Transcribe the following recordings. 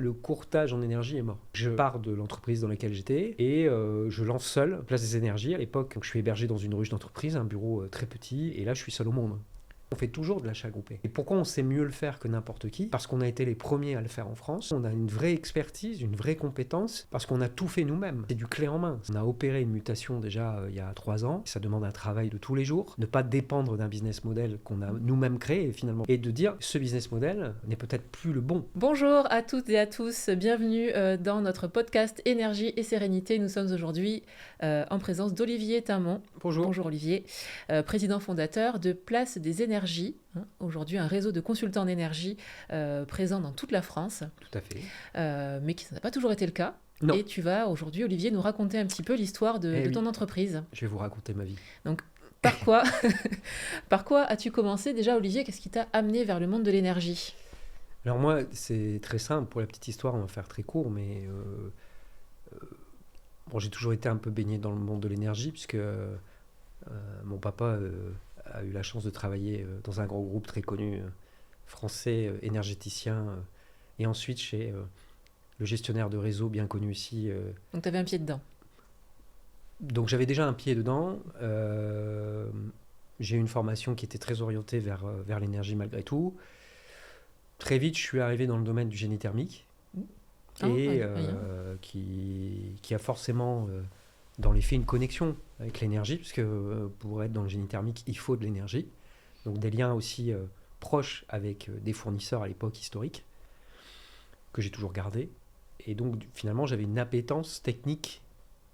le courtage en énergie est mort. Je pars de l'entreprise dans laquelle j'étais et je lance seul Place des Énergies. À l'époque, je suis hébergé dans une ruche d'entreprise, un bureau très petit, et là je suis seul au monde. On fait toujours de l'achat groupé. Et pourquoi on sait mieux le faire que n'importe qui? Parce qu'on a été les premiers à le faire en France. On a une vraie expertise, une vraie compétence, parce qu'on a tout fait nous-mêmes. C'est du clé en main. On a opéré une mutation déjà il y a 3 ans. Ça demande un travail de tous les jours. Ne pas dépendre d'un business model qu'on a nous-mêmes créé finalement. Et de dire, ce business model n'est peut-être plus le bon. Bonjour à toutes et à tous, bienvenue dans notre podcast Énergie et Sérénité. Nous sommes aujourd'hui en présence d'Olivier Timon. Bonjour. Bonjour Olivier, président fondateur de Place des Énergies. Aujourd'hui un réseau de consultants en énergie présent dans toute la France. Tout à fait. Mais qui n'a pas toujours été le cas. Non. Et tu vas aujourd'hui, Olivier, nous raconter un petit peu l'histoire de ton entreprise. Je vais vous raconter ma vie. Donc, par quoi as-tu commencé déjà, Olivier? Qu'est-ce qui t'a amené vers le monde de l'énergie? Alors moi, c'est très simple. Pour la petite histoire, on va faire très court, mais j'ai toujours été un peu baigné dans le monde de l'énergie, puisque mon papa a eu la chance de travailler dans un grand groupe très connu français, énergéticien, et ensuite chez le gestionnaire de réseau bien connu ici. Donc tu avais un pied dedans. Donc j'avais déjà un pied dedans. J'ai eu une formation qui était très orientée vers l'énergie malgré tout. Très vite, je suis arrivé dans le domaine du génie thermique, qui a forcément, dans les faits, une connexion avec l'énergie, puisque pour être dans le génie thermique, il faut de l'énergie. Donc des liens aussi proches avec des fournisseurs à l'époque historiques, que j'ai toujours gardés. Et donc finalement, j'avais une appétence technique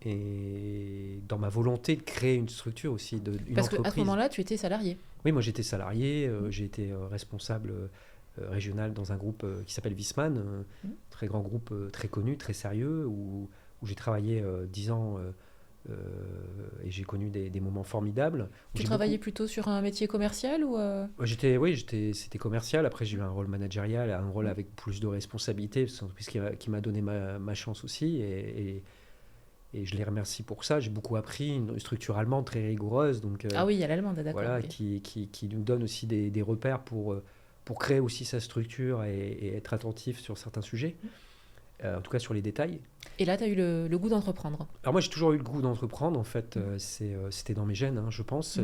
et dans ma volonté de créer une structure aussi, une entreprise. Parce qu'à ce moment-là, tu étais salarié. Oui, moi j'étais salarié, j'ai été responsable régional dans un groupe qui s'appelle Viessmann, très grand groupe très connu, très sérieux, où j'ai travaillé 10 ans et j'ai connu des moments formidables. Tu travaillais plutôt sur un métier commercial ou c'était commercial. Après, j'ai eu un rôle managérial, un rôle avec plus de responsabilité, c'est une entreprise qui m'a donné ma chance aussi. Et je les remercie pour ça. J'ai beaucoup appris, une structure allemande très rigoureuse. Donc, ah oui, il y a l'allemande, d'accord. Voilà, okay. qui nous donne aussi des repères pour créer aussi sa structure et être attentif sur certains sujets, en tout cas sur les détails. Et là, tu as eu le goût d'entreprendre? Alors moi, j'ai toujours eu le goût d'entreprendre, en fait. C'était dans mes gènes, je pense,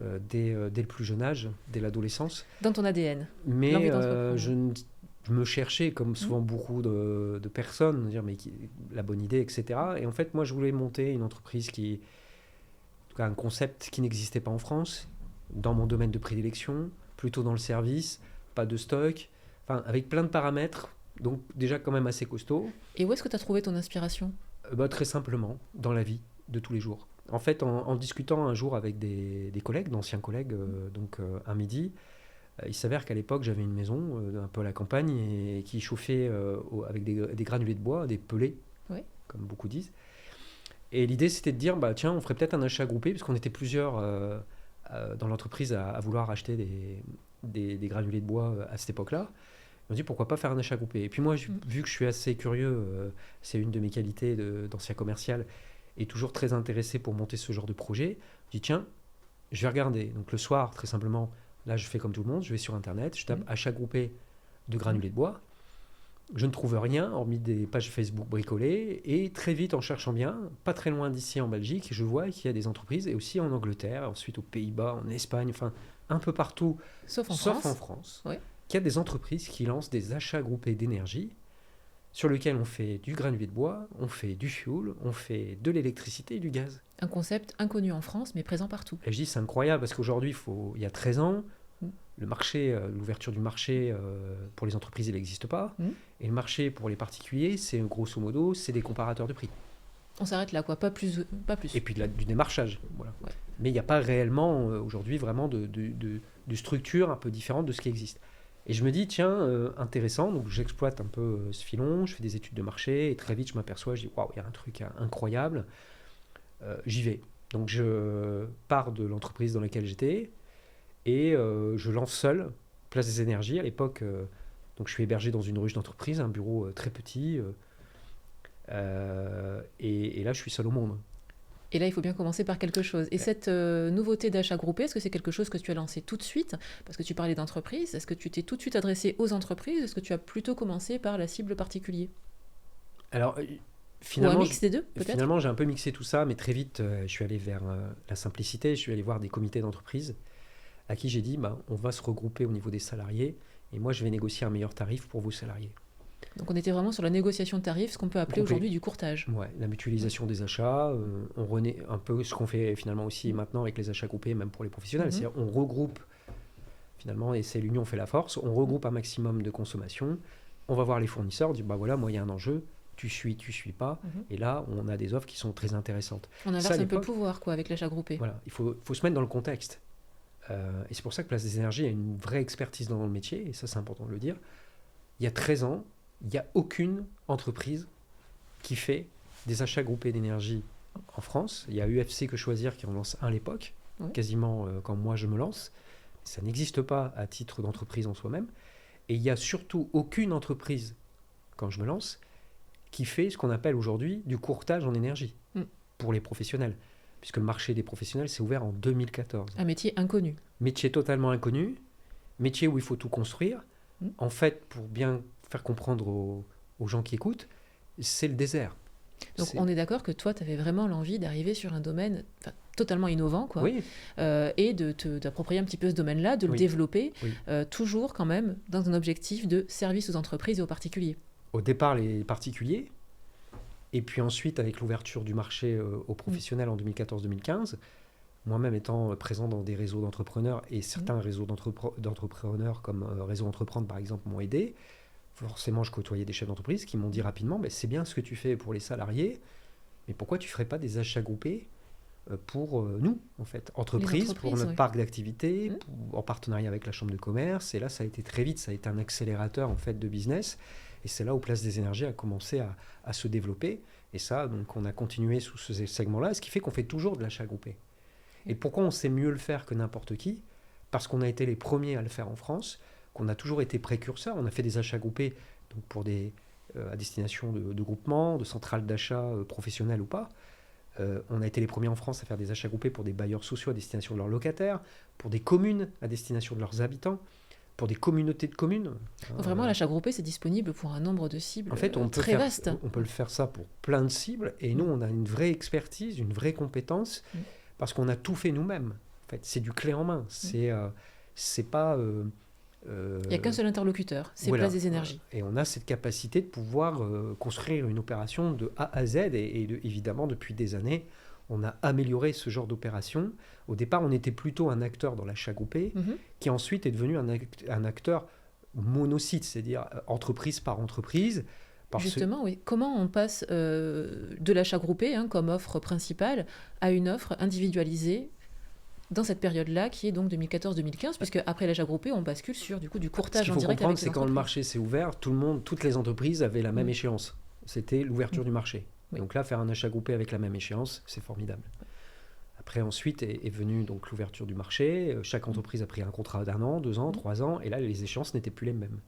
dès le plus jeune âge, dès l'adolescence. Dans ton ADN? Mais je me cherchais, comme souvent beaucoup de personnes, dire mais la bonne idée, etc. Et en fait, moi, je voulais monter une entreprise en tout cas un concept qui n'existait pas en France, dans mon domaine de prédilection, plutôt dans le service, pas de stock, avec plein de paramètres, donc déjà quand même assez costaud. Et où est-ce que tu as trouvé ton inspiration? Très simplement, dans la vie de tous les jours. En fait, en discutant un jour avec des collègues, d'anciens collègues, un midi, il s'avère qu'à l'époque, j'avais une maison un peu à la campagne et qui chauffait avec des granulés de bois, des pellets, comme beaucoup disent. Et l'idée, c'était de dire, tiens, on ferait peut-être un achat groupé, puisqu'on était plusieurs dans l'entreprise à vouloir acheter des granulés de bois à cette époque-là. On dit pourquoi pas faire un achat groupé. Et puis moi, vu que je suis assez curieux, c'est une de mes qualités d'ancien commercial, et toujours très intéressé pour monter ce genre de projet, je dis tiens, je vais regarder. Donc le soir, très simplement, là je fais comme tout le monde, je vais sur internet, je tape achat groupé de granulés de bois. Je ne trouve rien, hormis des pages Facebook bricolées, et très vite, en cherchant bien, pas très loin d'ici en Belgique, je vois qu'il y a des entreprises, et aussi en Angleterre, ensuite aux Pays-Bas, en Espagne, enfin un peu partout, sauf en France, qu'il y a des entreprises qui lancent des achats groupés d'énergie, sur lesquels on fait du granulé de bois, on fait du fuel, on fait de l'électricité et du gaz. Un concept inconnu en France, mais présent partout. Et je dis c'est incroyable, parce qu'aujourd'hui, il y a 13 ans, le marché, l'ouverture du marché pour les entreprises, il n'existe pas. Et le marché pour les particuliers, c'est grosso modo, c'est des comparateurs de prix. On s'arrête là, quoi, pas plus. Et puis du démarchage. Voilà. Ouais. Mais il n'y a pas réellement, aujourd'hui, vraiment de structure un peu différente de ce qui existe. Et je me dis, tiens, intéressant, donc j'exploite un peu ce filon, je fais des études de marché, et très vite, je m'aperçois, je dis, waouh, il y a un truc incroyable, j'y vais. Donc je pars de l'entreprise dans laquelle j'étais, et je lance seul Place des Énergies. À l'époque, donc je suis hébergé dans une ruche d'entreprise, un bureau très petit, et là je suis seul au monde. Et là, il faut bien commencer par quelque chose. Et cette nouveauté d'achat groupé, est-ce que c'est quelque chose que tu as lancé tout de suite? Parce que tu parlais d'entreprise. Est-ce que tu t'es tout de suite adressé aux entreprises? Est-ce que tu as plutôt commencé par la cible particulier? Alors, Ou un finalement, mix des deux, peut-être? finalement, j'ai un peu mixé tout ça, mais très vite, je suis allé vers la simplicité. Je suis allé voir des comités d'entreprise à qui j'ai dit, on va se regrouper au niveau des salariés et moi, je vais négocier un meilleur tarif pour vos salariés. Donc on était vraiment sur la négociation de tarifs, ce qu'on peut appeler aujourd'hui du courtage. Ouais, la mutualisation des achats, on renaît un peu ce qu'on fait finalement aussi maintenant avec les achats groupés, même pour les professionnels. C'est-à-dire on regroupe finalement, et c'est l'union fait la force, on regroupe un maximum de consommation, on va voir les fournisseurs, on dit voilà, moi il y a un enjeu, tu suis pas, et là on a des offres qui sont très intéressantes. On inverse un peu le pouvoir avec l'achat groupé. Voilà, il faut se mettre dans le contexte. Et c'est pour ça que Place des Énergies a une vraie expertise dans le métier, et ça c'est important de le dire. Il y a 13 ans, il n'y a aucune entreprise qui fait des achats groupés d'énergie en France. Il y a UFC Que Choisir qui en lance un à l'époque, quasiment quand moi je me lance. Ça n'existe pas à titre d'entreprise en soi-même. Et il n'y a surtout aucune entreprise, quand je me lance, qui fait ce qu'on appelle aujourd'hui du courtage en énergie pour les professionnels. Puisque le marché des professionnels s'est ouvert en 2014. Un métier inconnu. Métier totalement inconnu, métier où il faut tout construire. En fait, pour bien faire comprendre aux gens qui écoutent, c'est le désert. Donc on est d'accord que toi, tu avais vraiment l'envie d'arriver sur un domaine totalement innovant, et d'approprier un petit peu ce domaine-là, de le développer, toujours quand même dans un objectif de service aux entreprises et aux particuliers. Au départ, les particuliers, et puis ensuite, avec l'ouverture du marché aux professionnels en 2014-2015, moi-même étant présent dans des réseaux d'entrepreneurs, et certains réseaux d'entrepreneurs comme Réseau Entreprendre, par exemple, m'ont aidé. Forcément, je côtoyais des chefs d'entreprise qui m'ont dit rapidement, c'est bien ce que tu fais pour les salariés, mais pourquoi tu ne ferais pas des achats groupés pour nous, en fait, entreprises, pour notre parc d'activités, en partenariat avec la Chambre de commerce. Et là, ça a été très vite, ça a été un accélérateur en fait de business. Et c'est là où Place des Énergies a commencé à se développer. Et ça, donc, on a continué sous ce segment-là, ce qui fait qu'on fait toujours de l'achat groupé. Et pourquoi on sait mieux le faire que n'importe qui? Parce qu'on a été les premiers à le faire en France, qu'on a toujours été précurseurs. On a fait des achats groupés donc pour à destination de groupements, de centrales d'achat professionnelles ou pas. On a été les premiers en France à faire des achats groupés pour des bailleurs sociaux à destination de leurs locataires, pour des communes à destination de leurs habitants, pour des communautés de communes. Vraiment, l'achat groupé, c'est disponible pour un nombre de cibles très vaste. On peut le faire ça pour plein de cibles. Et nous, on a une vraie expertise, une vraie compétence, parce qu'on a tout fait nous-mêmes. En fait, c'est du clé en main. C'est pas... il n'y a qu'un seul interlocuteur, c'est Place des Énergies. Et on a cette capacité de pouvoir construire une opération de A à Z. Évidemment, depuis des années, on a amélioré ce genre d'opération. Au départ, on était plutôt un acteur dans l'achat groupé, qui ensuite est devenu un acteur monosite, c'est-à-dire entreprise par entreprise. Justement, oui. Comment on passe de l'achat groupé comme offre principale à une offre individualisée dans cette période-là, qui est donc 2014-2015, puisque après l'achat groupé, on bascule sur du courtage en direct avec les entreprises. Ce qu'il faut comprendre, c'est quand le marché s'est ouvert, toutes les entreprises avaient la même échéance. C'était l'ouverture du marché. Donc là, faire un achat groupé avec la même échéance, c'est formidable. Après, ensuite est venue donc l'ouverture du marché. Chaque entreprise a pris un contrat d'1 an, 2 ans, 3 ans, et là, les échéances n'étaient plus les mêmes.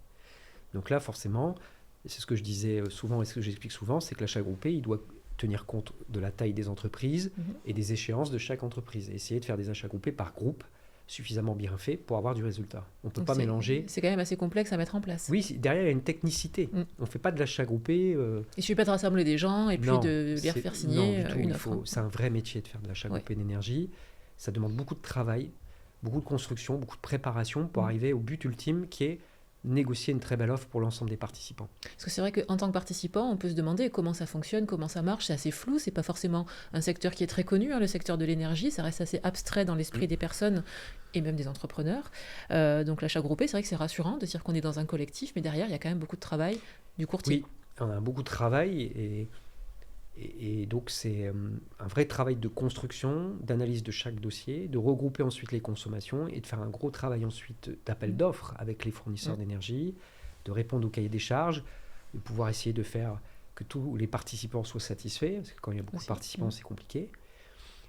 Donc là, forcément, c'est ce que je disais souvent et ce que j'explique souvent, c'est que l'achat groupé, il doit tenir compte de la taille des entreprises et des échéances de chaque entreprise. Et essayer de faire des achats groupés par groupe suffisamment bien faits pour avoir du résultat. On ne peut pas mélanger. C'est quand même assez complexe à mettre en place. Oui, derrière, il y a une technicité. On ne fait pas de l'achat groupé. Il ne suffit pas de rassembler des gens et puis de les refaire signer une offre. C'est un vrai métier de faire de l'achat groupé d'énergie. Ça demande beaucoup de travail, beaucoup de construction, beaucoup de préparation pour arriver au but ultime qui est négocier une très belle offre pour l'ensemble des participants. Parce que c'est vrai qu'en tant que participant, on peut se demander comment ça fonctionne, comment ça marche, c'est assez flou, c'est pas forcément un secteur qui est très connu, le secteur de l'énergie, ça reste assez abstrait dans l'esprit des personnes et même des entrepreneurs. Donc l'achat groupé, c'est vrai que c'est rassurant de dire qu'on est dans un collectif, mais derrière, il y a quand même beaucoup de travail du courtier. Oui, on a beaucoup de travail et donc c'est un vrai travail de construction, d'analyse de chaque dossier, de regrouper ensuite les consommations et de faire un gros travail ensuite d'appel d'offres avec les fournisseurs d'énergie, de répondre au cahier des charges, de pouvoir essayer de faire que tous les participants soient satisfaits, parce que quand il y a beaucoup de participants, c'est compliqué.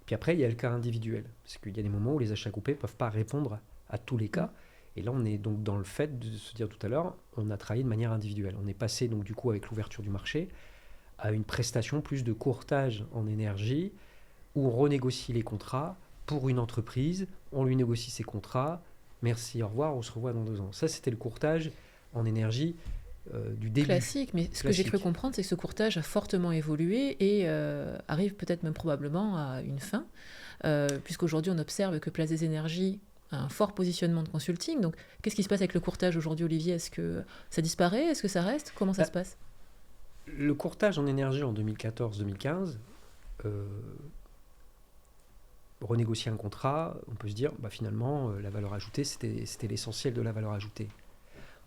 Puis après, il y a le cas individuel, parce qu'il y a des moments où les achats groupés ne peuvent pas répondre à tous les cas. Et là, on est donc dans le fait de se dire tout à l'heure, on a travaillé de manière individuelle. On est passé donc du coup avec l'ouverture du marché à une prestation plus de courtage en énergie où on renégocie les contrats pour une entreprise, on lui négocie ses contrats, merci, au revoir, on se revoit dans 2 ans. Ça, c'était le courtage en énergie du début. Classique, mais ce que j'ai cru comprendre, c'est que ce courtage a fortement évolué et arrive peut-être même probablement à une fin, puisqu'aujourd'hui on observe que Place des Énergies a un fort positionnement de consulting. Donc qu'est-ce qui se passe avec le courtage aujourd'hui, Olivier? Est-ce que ça disparaît? Est-ce que ça reste? Comment ça se passe? Le courtage en énergie en 2014-2015, renégocier un contrat, on peut se dire finalement la valeur ajoutée, c'était l'essentiel de la valeur ajoutée.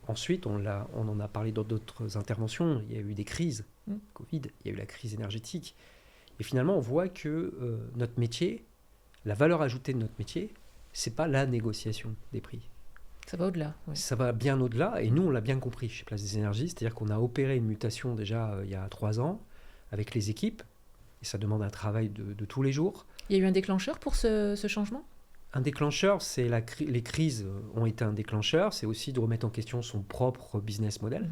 Ensuite, on en a parlé dans d'autres interventions, il y a eu des crises, Covid, il y a eu la crise énergétique. Et finalement, on voit que notre métier, la valeur ajoutée de notre métier, c'est pas la négociation des prix. Ça va au-delà. Ouais. Ça va bien au-delà, et nous, on l'a bien compris chez Place des Énergies, c'est-à-dire qu'on a opéré une mutation déjà il y a 3 ans avec les équipes, et ça demande un travail de tous les jours. Il y a eu un déclencheur pour ce changement? Un déclencheur, c'est les crises ont été un déclencheur, c'est aussi de remettre en question son propre business model,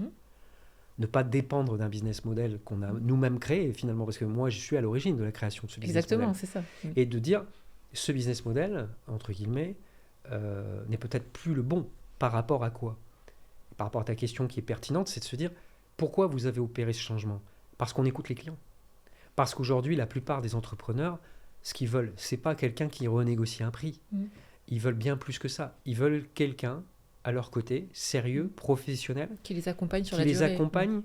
ne pas dépendre d'un business model qu'on a nous-mêmes créé finalement, parce que moi je suis à l'origine de la création de ce business model. Exactement, c'est ça. Et de dire, ce business model, entre guillemets, n'est peut-être plus le bon par rapport à quoi? Par rapport à ta question qui est pertinente, c'est de se dire, pourquoi vous avez opéré ce changement? Parce qu'on écoute les clients. Parce qu'aujourd'hui, la plupart des entrepreneurs, ce qu'ils veulent, c'est pas quelqu'un qui renégocie un prix. Ils veulent bien plus que ça. Ils veulent quelqu'un à leur côté, sérieux, professionnel, qui les accompagne sur qui la durée. Qui les accompagne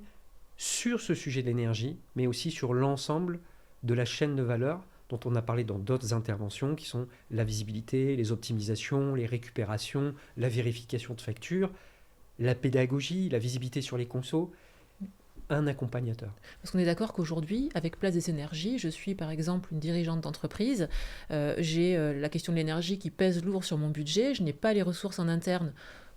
sur ce sujet de l'énergie, mais aussi sur l'ensemble de la chaîne de valeur dont on a parlé dans d'autres interventions, qui sont la visibilité, les optimisations, les récupérations, la vérification de factures, la pédagogie, la visibilité sur les consos. Un accompagnateur. Parce qu'on est d'accord qu'aujourd'hui, avec Place des Énergies, je suis par exemple une dirigeante d'entreprise, j'ai la question de l'énergie qui pèse lourd sur mon budget, je n'ai pas les ressources en interne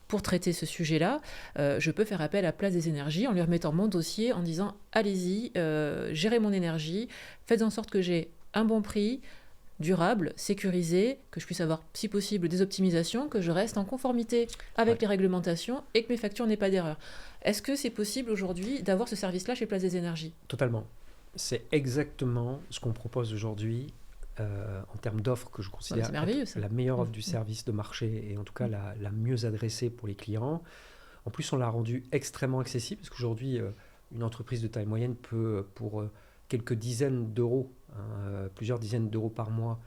pour traiter ce sujet-là, je peux faire appel à Place des Énergies en lui remettant mon dossier en disant « Allez-y, gérez mon énergie, faites en sorte que j'ai un bon prix, durable, sécurisé, que je puisse avoir, si possible, des optimisations, que je reste en conformité avec les réglementations et que mes factures n'aient pas d'erreur. » Est-ce que c'est possible aujourd'hui d'avoir ce service-là chez Place des Énergies? Totalement. C'est exactement ce qu'on propose aujourd'hui en termes d'offres que je considère la meilleure offre du service de marché et en tout cas la mieux adressée pour les clients. En plus, on l'a rendu extrêmement accessible parce qu'aujourd'hui, une entreprise de taille moyenne peut, pour quelques dizaines d'euros, plusieurs dizaines d'euros par mois,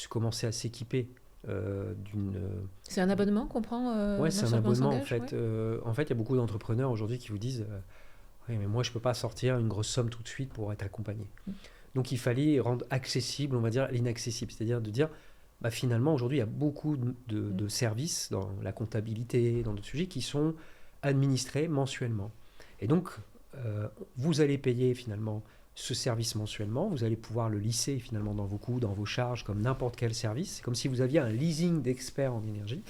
commencer à s'équiper d'une... C'est un abonnement qu'on prend Oui, c'est un abonnement en fait. En fait, il y a beaucoup d'entrepreneurs aujourd'hui qui vous disent oui, mais moi je ne peux pas sortir une grosse somme tout de suite pour être accompagné. Donc il fallait rendre accessible, on va dire, l'inaccessible. C'est-à-dire de dire, finalement aujourd'hui il y a beaucoup de services dans la comptabilité, dans d'autres sujets qui sont administrés mensuellement. Et donc vous allez payer finalement ce service mensuellement, vous allez pouvoir le lisser finalement dans vos coûts, dans vos charges, comme n'importe quel service. C'est comme si vous aviez un leasing d'experts en énergie.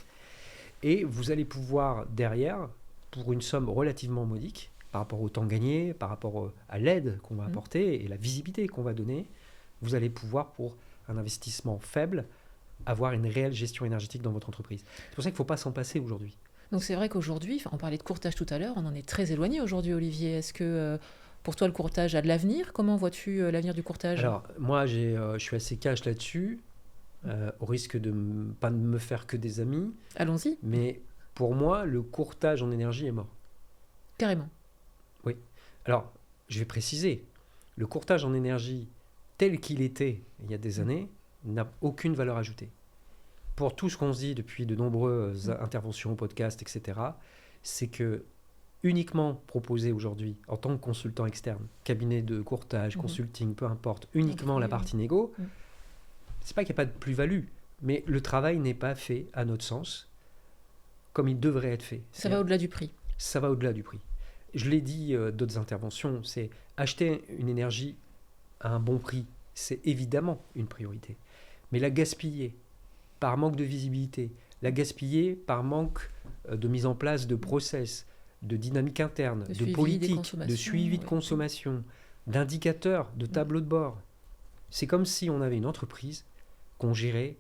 Et vous allez pouvoir derrière, pour une somme relativement modique, par rapport au temps gagné, par rapport à l'aide qu'on va apporter et la visibilité qu'on va donner, vous allez pouvoir, pour un investissement faible, avoir une réelle gestion énergétique dans votre entreprise. C'est pour ça qu'il ne faut pas s'en passer aujourd'hui. Donc c'est vrai qu'aujourd'hui, on parlait de courtage tout à l'heure, on en est très éloigné aujourd'hui, Olivier. Est-ce que... pour toi, le courtage a de l'avenir? Comment vois-tu l'avenir du courtage? Alors, moi, je suis assez cash là-dessus, au risque de pas me faire que des amis. Allons-y. Mais pour moi, le courtage en énergie est mort. Carrément. Oui. Alors, je vais préciser, le courtage en énergie tel qu'il était il y a des années n'a aucune valeur ajoutée. Pour tout ce qu'on se dit depuis de nombreuses interventions, podcasts, etc., c'est que uniquement proposé aujourd'hui en tant que consultant externe, cabinet de courtage, consulting, peu importe, uniquement la partie négo, c'est pas qu'il n'y a pas de plus-value, mais le travail n'est pas fait, à notre sens, comme il devrait être fait. Ça va au-delà du prix. Ça va au-delà du prix. Je l'ai dit d'autres interventions, c'est acheter une énergie à un bon prix, c'est évidemment une priorité. Mais la gaspiller par manque de visibilité, la gaspiller par manque de mise en place de process, de dynamique interne, de politique, de suivi de consommation, d'indicateurs, de tableaux de bord. C'est comme si on avait une entreprise qu'on gérait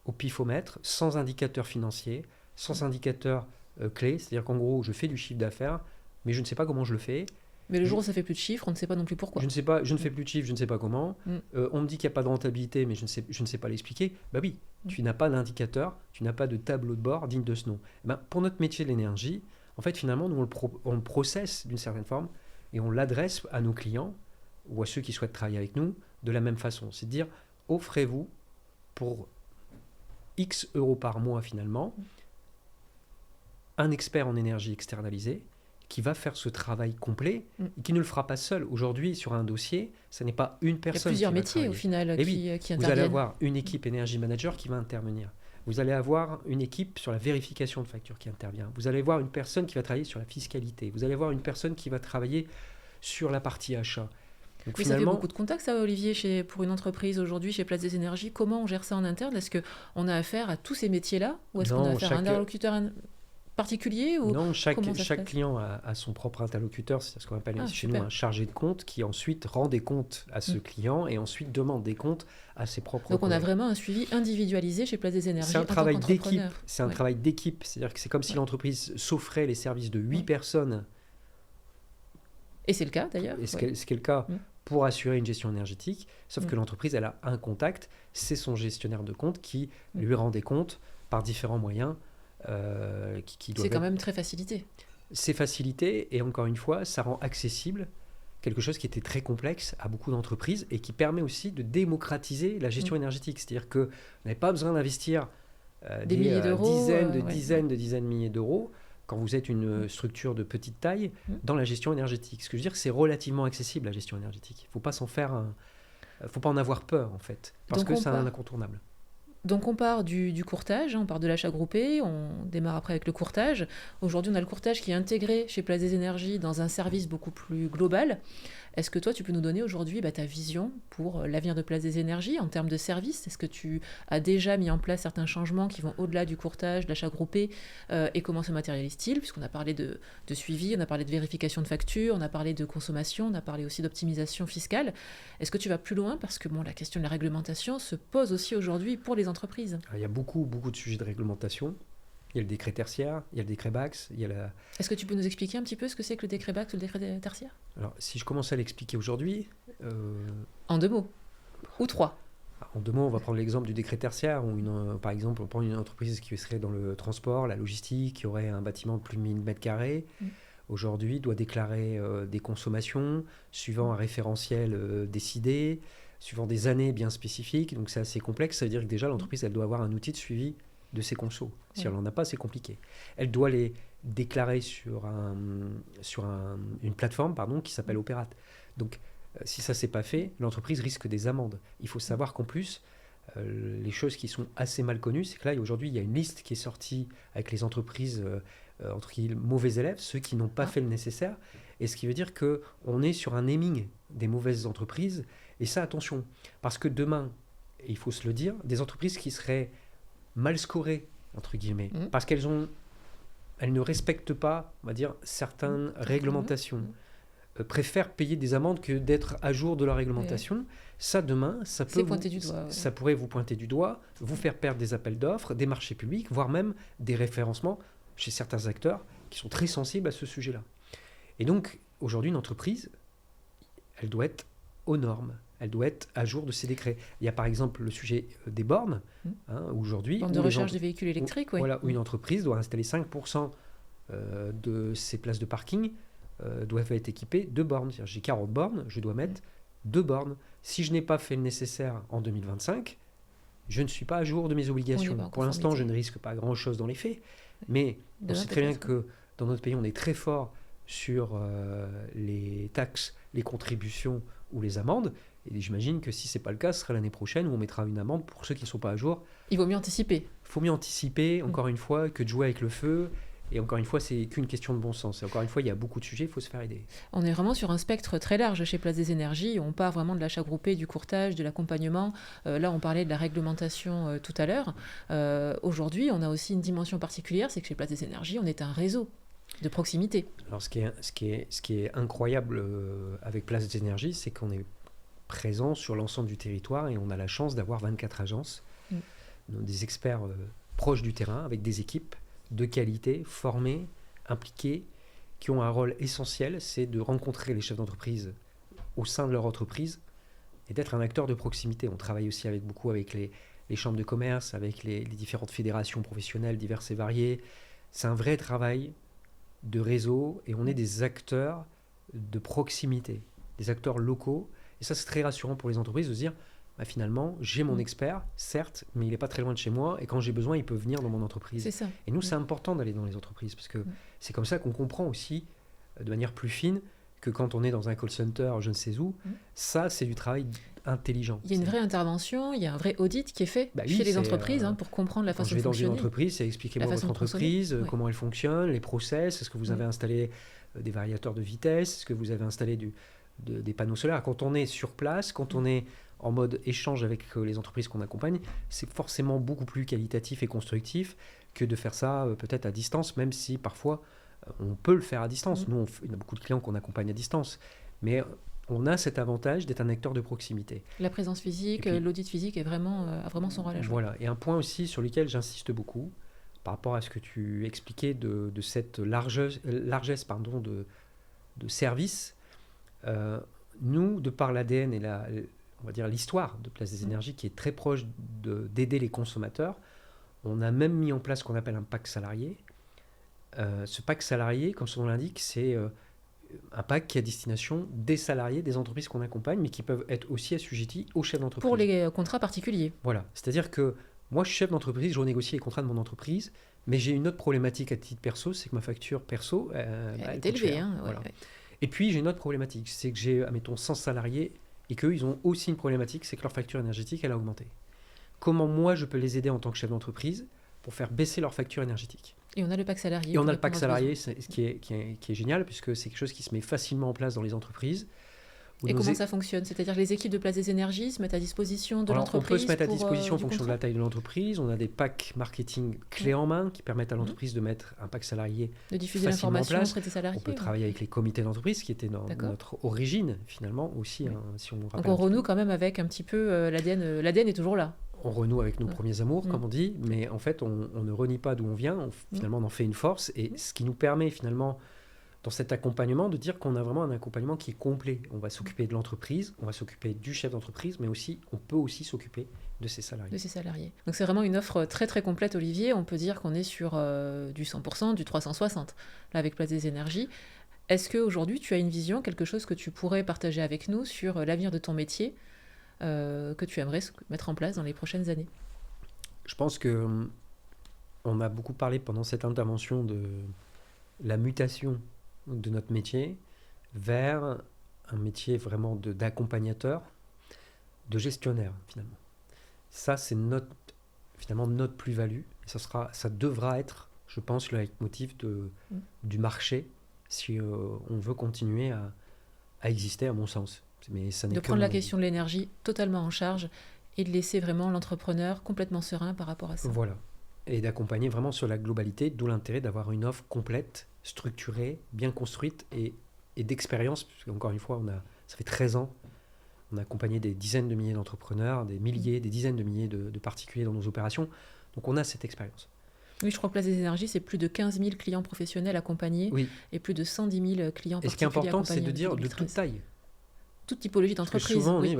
au pifomètre, sans indicateur financier, sans indicateur clé. C'est-à-dire qu'en gros, je fais du chiffre d'affaires, mais je ne sais pas comment je le fais. Mais le jour où ça fait plus de chiffres, on ne sait pas non plus pourquoi. Je ne sais pas, je ne fais plus de chiffres, je ne sais pas comment. Mm. On me dit qu'il n'y a pas de rentabilité, mais je ne sais pas l'expliquer. Bah oui, tu n'as pas d'indicateur, tu n'as pas de tableau de bord digne de ce nom. Pour notre métier de l'énergie, en fait, finalement, nous, on le processe d'une certaine forme et on l'adresse à nos clients ou à ceux qui souhaitent travailler avec nous de la même façon. C'est de dire, offrez-vous pour X euros par mois, finalement, un expert en énergie externalisé qui va faire ce travail complet et qui ne le fera pas seul. Aujourd'hui, sur un dossier, ce n'est pas une personne. Il y a plusieurs qui va métiers au final qui interviennent. Vous allez avoir une équipe énergie manager qui va intervenir. Vous allez avoir une équipe sur la vérification de factures qui intervient. Vous allez avoir une personne qui va travailler sur la fiscalité. Vous allez avoir une personne qui va travailler sur la partie achat. Donc, oui, finalement, ça fait beaucoup de contacts, ça, Olivier, pour une entreprise aujourd'hui, chez Place des Énergies. Comment on gère ça en interne? Est-ce qu'on a affaire à tous ces métiers-là? Ou est-ce qu'on a affaire à un interlocuteur particulier ou Non, chaque client a son propre interlocuteur, c'est ce qu'on appelle chez nous un chargé de compte qui ensuite rend des comptes à ce client et ensuite demande des comptes à ses propres Donc on a vraiment un suivi individualisé chez Place des Énergies. C'est un travail d'équipe, travail d'équipe, c'est-à-dire que c'est comme si l'entreprise s'offrait les services de 8 personnes. Et c'est le cas d'ailleurs. Et ce qui est le cas pour assurer une gestion énergétique, sauf que l'entreprise, elle a un contact, c'est son gestionnaire de compte qui lui rend des comptes par différents moyens. C'est quand même très facilité. C'est facilité et encore une fois, ça rend accessible quelque chose qui était très complexe à beaucoup d'entreprises et qui permet aussi de démocratiser la gestion énergétique. C'est-à-dire que vous n'avez pas besoin d'investir des milliers d'euros, dizaines de milliers d'euros quand vous êtes une structure de petite taille dans la gestion énergétique. Ce que je veux dire, c'est relativement accessible la gestion énergétique. Il ne faut pas s'en faire faut pas en avoir peur en fait, parce que c'est un incontournable. Donc on part du courtage, on part de l'achat groupé, on démarre après avec le courtage. Aujourd'hui, on a le courtage qui est intégré chez Place des Énergies dans un service beaucoup plus global. Est-ce que toi, tu peux nous donner aujourd'hui ta vision pour l'avenir de Place des Énergies en termes de services? Est-ce que tu as déjà mis en place certains changements qui vont au-delà du courtage, de l'achat groupé et comment se matérialise-t-il? Puisqu'on a parlé de suivi, on a parlé de vérification de factures, on a parlé de consommation, on a parlé aussi d'optimisation fiscale. Est-ce que tu vas plus loin? Parce que la question de la réglementation se pose aussi aujourd'hui pour les entreprises. Il y a beaucoup de sujets de réglementation. Il y a le décret tertiaire, il y a le décret BACS, il y a la... Est-ce que tu peux nous expliquer un petit peu ce que c'est que le décret BACS ou le décret tertiaire? Alors, si je commence à l'expliquer aujourd'hui... En 2 mots ou 3? En 2 mots, on va prendre l'exemple du décret tertiaire, où par exemple, on prend une entreprise qui serait dans le transport, la logistique, qui aurait un bâtiment de plus de 1000 m², aujourd'hui doit déclarer des consommations, suivant un référentiel décidé, suivant des années bien spécifiques, donc c'est assez complexe. Ça veut dire que déjà, l'entreprise, elle doit avoir un outil de suivi de ses consos. Si elle n'en a pas, c'est compliqué. Elle doit les déclarer sur une plateforme qui s'appelle Opérate. Donc, si ça ne s'est pas fait, l'entreprise risque des amendes. Il faut savoir qu'en plus, les choses qui sont assez mal connues, c'est que là, aujourd'hui, il y a une liste qui est sortie avec les entreprises, entre guillemets, mauvais élèves, ceux qui n'ont pas fait le nécessaire. Et ce qui veut dire qu'on est sur un naming des mauvaises entreprises. Et ça, attention, parce que demain, et il faut se le dire, des entreprises qui seraient mal scorées, entre guillemets, parce qu'elles ne respectent pas, on va dire, certaines réglementations, préfèrent payer des amendes que d'être à jour de la réglementation. Ça, demain, ça pourrait vous pointer du doigt, vous faire perdre des appels d'offres, des marchés publics, voire même des référencements chez certains acteurs qui sont très sensibles à ce sujet-là. Et donc, aujourd'hui, une entreprise, elle doit être aux normes. Elle doit être à jour de ses décrets. Il y a par exemple le sujet des bornes, aujourd'hui. Bornes de recharge des véhicules électriques, où une entreprise doit installer 5% de ses places de parking doivent être équipées de bornes. C'est-à-dire, j'ai 40 bornes, je dois mettre 2 bornes. Si je n'ai pas fait le nécessaire en 2025, je ne suis pas à jour de mes obligations. Pour l'instant, je ne risque pas grand-chose dans les faits, mais on sait très bien que dans notre pays, on est très fort sur les taxes, les contributions ou les amendes. Et j'imagine que si ce n'est pas le cas, ce sera l'année prochaine où on mettra une amende pour ceux qui ne sont pas à jour. Il vaut mieux anticiper. Il faut mieux anticiper, encore une fois, que de jouer avec le feu. Et encore une fois, c'est qu'une question de bon sens. Et encore une fois, il y a beaucoup de sujets, il faut se faire aider. On est vraiment sur un spectre très large chez Place des Énergies. On part vraiment de l'achat groupé, du courtage, de l'accompagnement. Là, on parlait de la réglementation tout à l'heure. Aujourd'hui, on a aussi une dimension particulière, c'est que chez Place des Énergies, on est un réseau de proximité. Alors, ce qui est incroyable avec Place des Énergies, c'est qu'on est présent sur l'ensemble du territoire et on a la chance d'avoir 24 agences, des experts proches du terrain, avec des équipes de qualité, formées, impliquées, qui ont un rôle essentiel, c'est de rencontrer les chefs d'entreprise au sein de leur entreprise et d'être un acteur de proximité. On travaille aussi beaucoup avec les chambres de commerce, avec les différentes fédérations professionnelles diverses et variées. C'est un vrai travail de réseau et on est des acteurs de proximité, des acteurs locaux. Et ça, c'est très rassurant pour les entreprises de se dire, finalement, j'ai mon expert, certes, mais il n'est pas très loin de chez moi et quand j'ai besoin, il peut venir dans mon entreprise. C'est ça. Et nous, c'est important d'aller dans les entreprises parce que c'est comme ça qu'on comprend aussi, de manière plus fine, que quand on est dans un call center, je ne sais où, ça, c'est du travail intelligent. Il y a une vraie intervention, il y a un vrai audit qui est fait chez les entreprises pour comprendre la façon de fonctionner. Je vais dans une entreprise, c'est expliquez-moi votre entreprise, comment elle fonctionne, les process, est-ce que vous avez installé des variateurs de vitesse, est-ce que vous avez installé des panneaux solaires. Quand on est sur place, quand on est en mode échange avec les entreprises qu'on accompagne, c'est forcément beaucoup plus qualitatif et constructif que de faire ça peut-être à distance, même si parfois on peut le faire à distance. Nous, il y a beaucoup de clients qu'on accompagne à distance, mais on a cet avantage d'être un acteur de proximité. La présence physique, l'audit physique a vraiment son rôle à jouer. Voilà, et un point aussi sur lequel j'insiste beaucoup, par rapport à ce que tu expliquais de cette largesse de service, nous, de par l'ADN et on va dire l'histoire de Place des Énergies qui est très proche d'aider les consommateurs, on a même mis en place ce qu'on appelle un pack salarié. Ce pack salarié, comme son nom l'indique, c'est un pack qui est à destination des salariés, des entreprises qu'on accompagne, mais qui peuvent être aussi assujettis aux chefs d'entreprise. Pour les contrats particuliers. Voilà, c'est-à-dire que moi, je suis chef d'entreprise, je renégocie les contrats de mon entreprise, mais j'ai une autre problématique à titre perso, c'est que ma facture perso, elle est élevée. Voilà. Et puis, j'ai une autre problématique, c'est que j'ai, admettons, 100 salariés et qu'eux, ils ont aussi une problématique, c'est que leur facture énergétique, elle a augmenté. Comment moi, je peux les aider en tant que chef d'entreprise pour faire baisser leur facture énergétique? Et on a le pack salarié. Et on a le pack salarié, ce qui est génial, puisque c'est quelque chose qui se met facilement en place dans les entreprises. Et comment ça fonctionne? C'est-à-dire les équipes de Place des Énergies se mettent à disposition de l'entreprise? On peut se mettre à disposition en fonction de la taille de l'entreprise. On a des packs marketing clés en main qui permettent à l'entreprise de mettre un pack salarié de diffuser l'information auprès des salariés. On peut travailler avec les comités d'entreprise, qui était notre origine, finalement, aussi. Si on nous rappelle. Donc on renoue quand même avec un petit peu l'ADN. L'ADN est toujours là. On renoue avec nos premiers amours, comme on dit, mais en fait, on ne renie pas d'où on vient. Finalement, on en fait une force. Et ce qui nous permet, finalement, dans cet accompagnement, de dire qu'on a vraiment un accompagnement qui est complet. On va s'occuper de l'entreprise, on va s'occuper du chef d'entreprise, mais aussi, on peut aussi s'occuper de ses salariés. Donc c'est vraiment une offre très très complète, Olivier. On peut dire qu'on est sur du 100%, du 360, là avec Place des Énergies. Est-ce qu'aujourd'hui, tu as une vision, quelque chose que tu pourrais partager avec nous sur l'avenir de ton métier que tu aimerais mettre en place dans les prochaines années? Je pense que on a beaucoup parlé pendant cette intervention de la mutation de notre métier vers un métier vraiment d'accompagnateur, de gestionnaire finalement. Ça, c'est notre plus-value. Et ça devra être, je pense, le leitmotiv du marché si on veut continuer à exister, à mon sens. Mais ça n'est de prendre la question de l'énergie totalement en charge et de laisser vraiment l'entrepreneur complètement serein par rapport à ça. Voilà. Et d'accompagner vraiment sur la globalité, d'où l'intérêt d'avoir une offre complète, structurée, bien construite et d'expérience. Parce qu'encore une fois, ça fait 13 ans, on a accompagné des dizaines de milliers d'entrepreneurs, des dizaines de milliers de particuliers dans nos opérations. Donc on a cette expérience. Oui, je crois que Place des Énergies, c'est plus de 15 000 clients professionnels accompagnés et plus de 110 000 clients particuliers accompagnés. Et ce qui est important, c'est de dire de toute taille. Toute typologie d'entreprise. Souvent, on dit,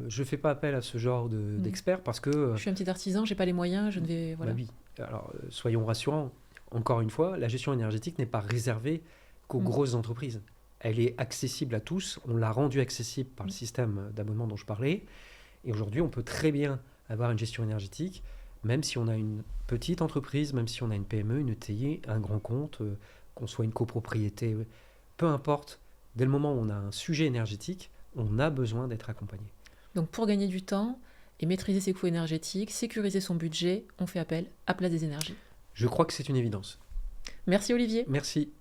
je ne fais pas appel à ce genre d'experts parce que... je suis un petit artisan, je n'ai pas les moyens, je ne vais... Voilà. Oui, alors soyons rassurants. Encore une fois, la gestion énergétique n'est pas réservée qu'aux grosses entreprises. Elle est accessible à tous. On l'a rendue accessible par le système d'abonnement dont je parlais. Et aujourd'hui, on peut très bien avoir une gestion énergétique, même si on a une petite entreprise, même si on a une PME, une ETI, un grand compte, qu'on soit une copropriété, peu importe. Dès le moment où on a un sujet énergétique, on a besoin d'être accompagné. Donc pour gagner du temps et maîtriser ses coûts énergétiques, sécuriser son budget, on fait appel à Place des Énergies. Je crois que c'est une évidence. Merci Olivier. Merci.